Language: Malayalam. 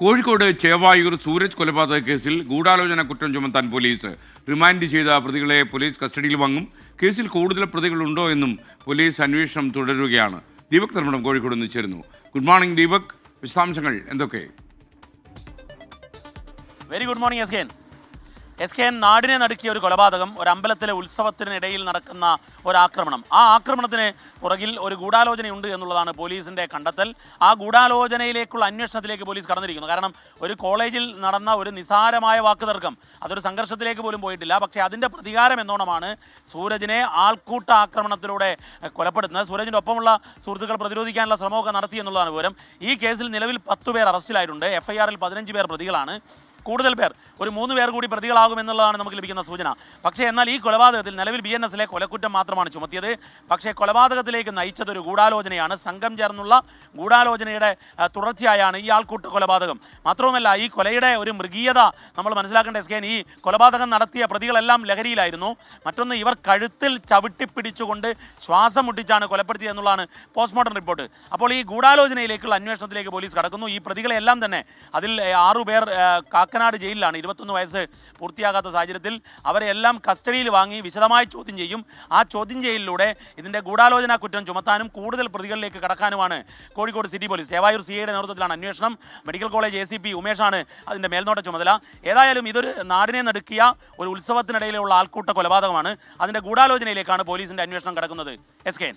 കോഴിക്കോട് ചേവായൂർ സൂരജ് കൊലപാതക കേസിൽ ഗൂഢാലോചന കുറ്റം ചുമത്താൻ പോലീസ് റിമാൻഡ് ചെയ്ത പ്രതികളെ പോലീസ് കസ്റ്റഡിയിൽ വാങ്ങും. കേസിൽ കൂടുതൽ പ്രതികളുണ്ടോ എന്നും പോലീസ് അന്വേഷണം തുടരുകയാണ്. ദീപക് ധർമ്മടം കോഴിക്കോട് നിന്ന് ചേരുന്നു. ഗുഡ് മോർണിംഗ് ദീപക്, വിശദാംശങ്ങൾ എന്തൊക്കെ? Very good morning S K N. നാടിനെ നടുക്കിയ ഒരു കൊലപാതകം, ഒരു അമ്പലത്തിലെ ഉത്സവത്തിനിടയിൽ നടക്കുന്ന ഒരാക്രമണം. ആ ആക്രമണത്തിന് പുറകിൽ ഒരു ഗൂഢാലോചനയുണ്ട് എന്നുള്ളതാണ് പോലീസിൻ്റെ കണ്ടെത്തൽ. ആ ഗൂഢാലോചനയിലേക്കുള്ള അന്വേഷണത്തിലേക്ക് പോലീസ് കടന്നിരിക്കുന്നു. കാരണം ഒരു കോളേജിൽ നടന്ന ഒരു നിസാരമായ വാക്കുതർക്കം അതൊരു സംഘർഷത്തിലേക്ക് പോലും പോയിട്ടില്ല. പക്ഷേ അതിൻ്റെ പ്രതികാരം എന്നോണമാണ് സൂരജിനെ ആൾക്കൂട്ട ആക്രമണത്തിലൂടെ കൊലപ്പെടുത്തുന്നത്. സൂരജിൻ്റെ ഒപ്പമുള്ള സുഹൃത്തുക്കൾ പ്രതിരോധിക്കാനുള്ള ശ്രമമൊക്കെ നടത്തി എന്നുള്ളതാണ് വിവരം. ഈ കേസിൽ നിലവിൽ 10 പേർ അറസ്റ്റിലായിട്ടുണ്ട്. FIR-ൽ 15 പേർ പ്രതികളാണ്. കൂടുതൽ പേർ, ഒരു 3 പേർ കൂടി പ്രതികളാകുമെന്നുള്ളതാണ് നമുക്ക് ലഭിക്കുന്ന സൂചന. പക്ഷേ എന്നാൽ ഈ കൊലപാതകത്തിൽ നിലവിൽ BNS-ലെ കൊലക്കുറ്റം മാത്രമാണ് ചുമത്തിയത്. പക്ഷേ കൊലപാതകത്തിലേക്ക് നയിച്ചതൊരു ഗൂഢാലോചനയാണ്. സംഘം ചേർന്നുള്ള ഗൂഢാലോചനയുടെ തുടർച്ചയായാണ് ഈ ആൾക്കൂട്ട കൊലപാതകം. മാത്രവുമല്ല, ഈ കൊലയുടെ ഒരു മൃഗീയത നമ്മൾ മനസ്സിലാക്കേണ്ട എസ്. ഈ കൊലപാതകം നടത്തിയ പ്രതികളെല്ലാം ലഹരിയിലായിരുന്നു. മറ്റൊന്ന്, ഇവർ കഴുത്തിൽ ചവിട്ടിപ്പിടിച്ചുകൊണ്ട് ശ്വാസം മുട്ടിച്ചാണ് കൊലപ്പെടുത്തിയത് എന്നുള്ളതാണ് പോസ്റ്റ്മോർട്ടം റിപ്പോർട്ട്. അപ്പോൾ ഈ ഗൂഢാലോചനയിലേക്കുള്ള അന്വേഷണത്തിലേക്ക് പോലീസ് കടക്കുന്നു. ഈ പ്രതികളെല്ലാം തന്നെ, അതിൽ 6 പേർ കാക്കനാട് ജയിലിലാണ്. 21 വയസ്സ് പൂർത്തിയാകാത്ത സാഹചര്യത്തിൽ അവരെ എല്ലാം കസ്റ്റഡിയിൽ വാങ്ങി വിശദമായി ചോദ്യം ചെയ്യും. ആ ചോദ്യം ചെയ്യലിലൂടെ ഇതിൻ്റെ ഗൂഢാലോചന കുറ്റം ചുമത്താനും കൂടുതൽ പ്രതികളിലേക്ക് കടക്കാനുമാണ് കോഴിക്കോട് സിറ്റി പോലീസ്. ചേവായൂർ CIയുടെ നേതൃത്വത്തിലാണ് അന്വേഷണം. മെഡിക്കൽ കോളേജ് ACP ഉമേഷാണ് അതിൻ്റെ മേൽനോട്ട ചുമതല. ഏതായാലും ഇതൊരു നാടിനെ നടുക്കിയ ഒരു ഉത്സവത്തിനിടയിലുള്ള ആൾക്കൂട്ട കൊലപാതകമാണ്. അതിൻ്റെ ഗൂഢാലോചനയിലേക്കാണ് പോലീസിൻ്റെ അന്വേഷണം കടക്കുന്നത്. SK.